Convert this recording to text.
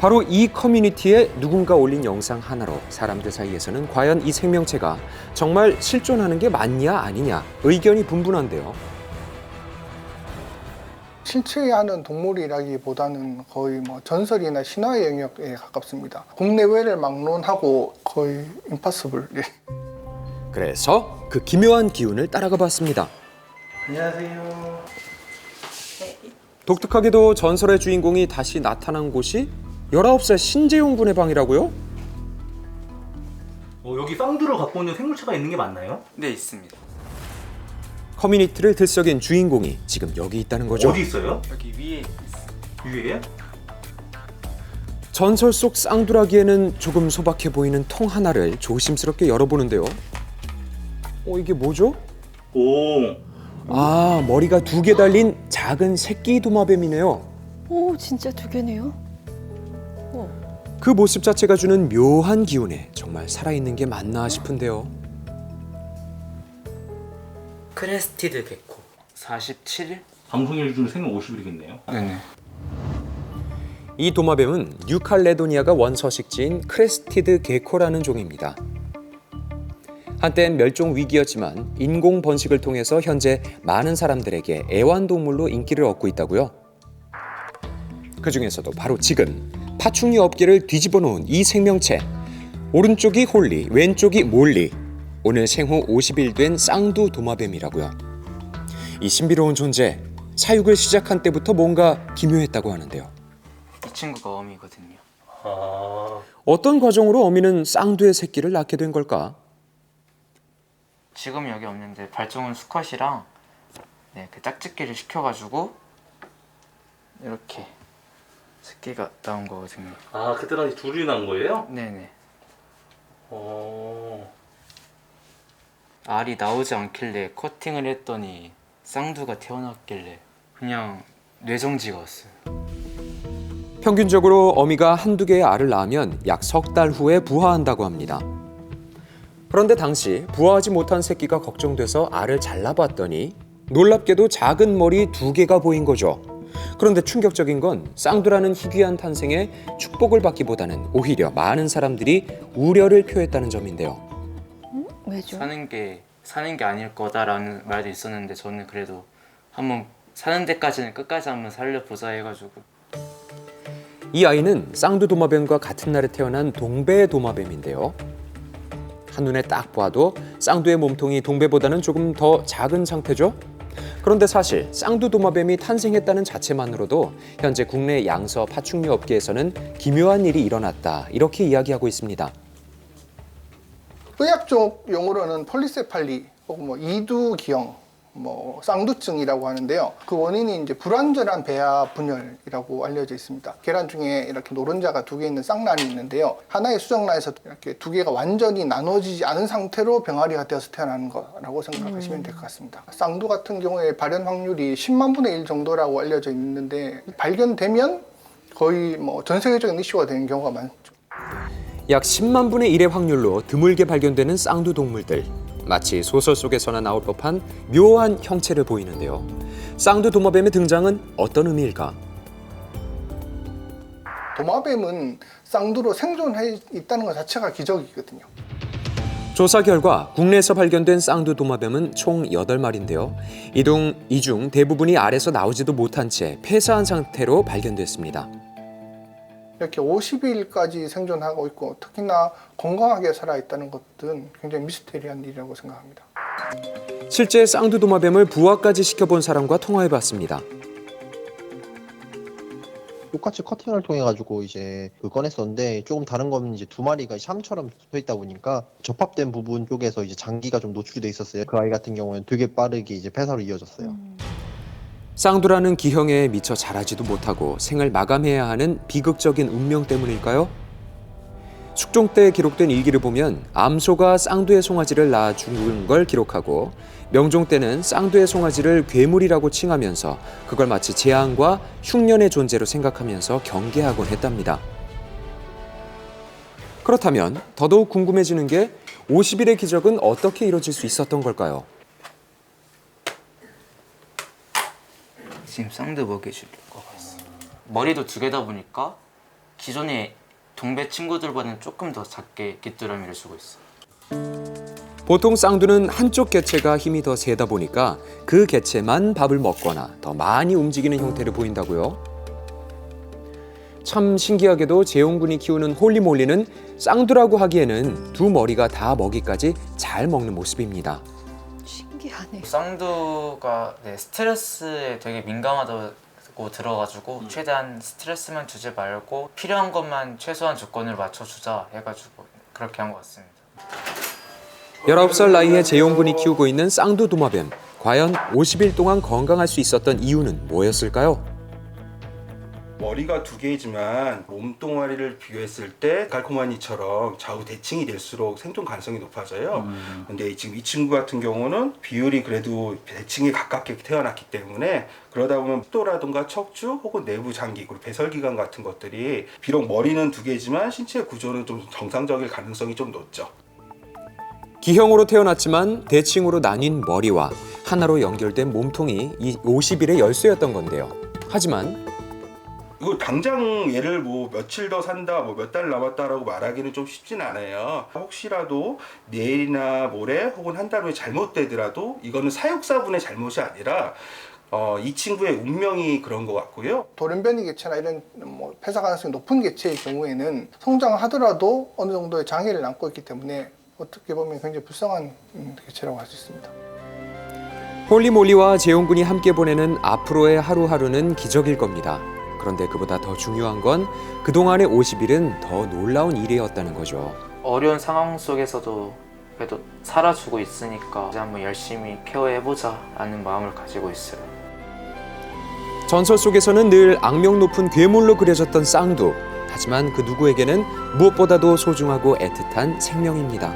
바로 이 커뮤니티에 누군가 올린 영상 하나로 사람들 사이에서는 과연 이 생명체가 정말 실존하는 게 맞냐 아니냐 의견이 분분한데요. 실체하는 동물이라기보다는 거의 뭐 전설이나 신화의 영역에 가깝습니다. 국내외를 막론하고 거의 임파서블. 그래서 그 기묘한 기운을 따라가 봤습니다. 안녕하세요. 독특하게도 전설의 주인공이 다시 나타난 곳이 19살 신재용 군의 방이라고요? 여기 쌍두를 갖고 있는 생물체가 있는 게 맞나요? 네, 있습니다. 커뮤니티를 들썩인 주인공이 지금 여기 있다는 거죠. 어디 있어요? 여기 위에 있어요. 위에요? 전설 속 쌍두라기에는 조금 소박해 보이는 통 하나를 조심스럽게 열어보는데요. 이게 뭐죠? 오, 아, 머리가 2개 달린 작은 새끼 도마뱀이네요. 오, 진짜 2개네요. 그 모습 자체가 주는 묘한 기운에 정말 살아있는 게 맞나 싶은데요. 크레스티드 개코 47일? 방송일 중 생후 50일이겠네요. 네네. 이 도마뱀은 뉴칼레도니아가 원서식지인 크레스티드 게코라는 종입니다. 한땐 멸종 위기였지만 인공 번식을 통해서 현재 많은 사람들에게 애완동물로 인기를 얻고 있다고요. 그 중에서도 바로 지금 파충류 업계를 뒤집어 놓은 이 생명체. 오른쪽이 홀리, 왼쪽이 몰리. 오늘 생후 50일 된 쌍두 도마뱀이라고요. 이 신비로운 존재, 사육을 시작한 때부터 뭔가 기묘했다고 하는데요. 이 친구가 어미거든요. 어떤 과정으로 어미는 쌍두의 새끼를 낳게 된 걸까? 지금 여기 없는데 발정은 수컷이랑 그 짝짓기를 시켜가지고 이렇게 새끼가 나온 거거든요. 아, 그때 당시 둘이 난 거예요? 네네. 어. 알이 나오지 않길래 커팅을 했더니 쌍두가 태어났길래 그냥 뇌정지가 왔어요. 평균적으로 어미가 한두 개의 알을 낳으면 약 석 달 후에 부화한다고 합니다. 그런데 당시 부화하지 못한 새끼가 걱정돼서 알을 잘라봤더니 놀랍게도 작은 머리 2개가 보인 거죠. 그런데 충격적인 건 쌍두라는 희귀한 탄생에 축복을 받기보다는 오히려 많은 사람들이 우려를 표했다는 점인데요. 왜죠? 사는 게 아닐 거다라는 말도 있었는데 저는 그래도 한번 사는 데까지는 끝까지 한번 살려보자 해가지고. 이 아이는 쌍두 도마뱀과 같은 날에 태어난 동배 도마뱀인데요. 한눈에 딱 봐도 쌍두의 몸통이 동배보다는 조금 더 작은 상태죠. 그런데 사실 쌍두 도마뱀이 탄생했다는 자체만으로도 현재 국내 양서 파충류 업계에서는 기묘한 일이 일어났다, 이렇게 이야기하고 있습니다. 의학적 용어로는 폴리세팔리 혹은 뭐 이두기형, 뭐 쌍두증이라고 하는데요. 그 원인이 이제 불완전한 배아 분열이라고 알려져 있습니다. 계란 중에 이렇게 노른자가 2개 있는 쌍란이 있는데요. 하나의 수정란에서 이렇게 2개가 완전히 나눠지지 않은 상태로 병아리가 되어서 태어나는 거라고 생각하시면 될 것 같습니다. 쌍두 같은 경우에 발현 확률이 10만 분의 1 정도라고 알려져 있는데 발견되면 거의 뭐 전 세계적인 이슈가 되는 경우가 많죠. 약 10만 분의 1의 확률로 드물게 발견되는 쌍두 동물들. 마치 소설 속에서나 나올 법한 묘한 형체를 보이는데요. 쌍두 도마뱀의 등장은 어떤 의미일까? 도마뱀은 쌍두로 생존해 있다는 것 자체가 기적이거든요. 조사 결과 국내에서 발견된 쌍두 도마뱀은 총 8마리인데요. 이 중 대부분이 알에서 나오지도 못한 채 폐사한 상태로 발견됐습니다. 이렇게 50일까지 생존하고 있고 특히나 건강하게 살아있다는 것은 굉장히 미스테리한 일이라고 생각합니다. 실제 쌍두 도마뱀을 부화까지 시켜본 사람과 통화해봤습니다. 똑같이 커팅을 통해 가지고 이제 꺼냈었는데 조금 다른 건 이제 2마리가 샴처럼 붙어 있다 보니까 접합된 부분 쪽에서 이제 장기가 좀 노출이 돼 있었어요. 그 아이 같은 경우는 되게 빠르게 이제 폐사로 이어졌어요. 쌍두라는 기형에 미처 자라지도 못하고 생을 마감해야 하는 비극적인 운명 때문일까요? 숙종 때 기록된 일기를 보면 암소가 쌍두의 송아지를 낳아 죽은 걸 기록하고 명종 때는 쌍두의 송아지를 괴물이라고 칭하면서 그걸 마치 재앙과 흉년의 존재로 생각하면서 경계하곤 했답니다. 그렇다면 더더욱 궁금해지는 게 50일의 기적은 어떻게 이뤄질 수 있었던 걸까요? 지금 쌍두 먹여줄 것 같습니다. 머리도 2개다 보니까 기존의 동배 친구들보다는 조금 더 작게 귀뚜라미를 주고 있어요. 보통 쌍두는 한쪽 개체가 힘이 더 세다 보니까 그 개체만 밥을 먹거나 더 많이 움직이는 형태를 보인다고요. 참 신기하게도 재용군이 키우는 홀리몰리는 쌍두라고 하기에는 두 머리가 다 먹이까지 잘 먹는 모습입니다. 신기하네. 쌍두가 스트레스에 되게 민감하다고 들어가지고 최대한 스트레스만 주지 말고 필요한 것만 최소한 조건을 맞춰주자 해가지고 그렇게 한 것 같습니다. 19살 나이에 재용군이 키우고 있는 쌍두 도마뱀. 과연 50일 동안 건강할 수 있었던 이유는 뭐였을까요? 머리가 두 개이지만 몸뚱아리를 비교했을 때 갈코마니처럼 좌우 대칭이 될수록 생존 가능성이 높아져요. 근데 지금 이 친구 같은 경우는 비율이 그래도 대칭에 가깝게 태어났기 때문에 그러다 보면 뼈라든가 척추 혹은 내부 장기 그리고 배설기관 같은 것들이 비록 머리는 두 개지만 신체 구조는 좀 정상적일 가능성이 좀 높죠. 기형으로 태어났지만 대칭으로 나뉜 머리와 하나로 연결된 몸통이 이 50일의 열쇠였던 건데요. 하지만 이거 당장 얘를 뭐 며칠 더 산다, 뭐 몇 달 남았다라고 말하기는 좀 쉽진 않아요. 혹시라도 내일이나 모레 혹은 한 달 후에 잘못되더라도 이거는 사육사분의 잘못이 아니라 이 친구의 운명이 그런 것 같고요. 돌연변이 개체나 이런 뭐 폐사 가능성이 높은 개체의 경우에는 성장하더라도 어느 정도의 장애를 남고 있기 때문에 어떻게 보면 굉장히 불쌍한 개체라고 할 수 있습니다. 홀리몰리와 재용군이 함께 보내는 앞으로의 하루하루는 기적일 겁니다. 그런데 그보다 더 중요한 건 그동안의 50일은 더 놀라운 일이었다는 거죠. 어려운 상황 속에서도 그래도 살아주고 있으니까 이제 한번 열심히 케어해보자 라는 마음을 가지고 있어요. 전설 속에서는 늘 악명 높은 괴물로 그려졌던 쌍두. 하지만 그 누구에게는 무엇보다도 소중하고 애틋한 생명입니다.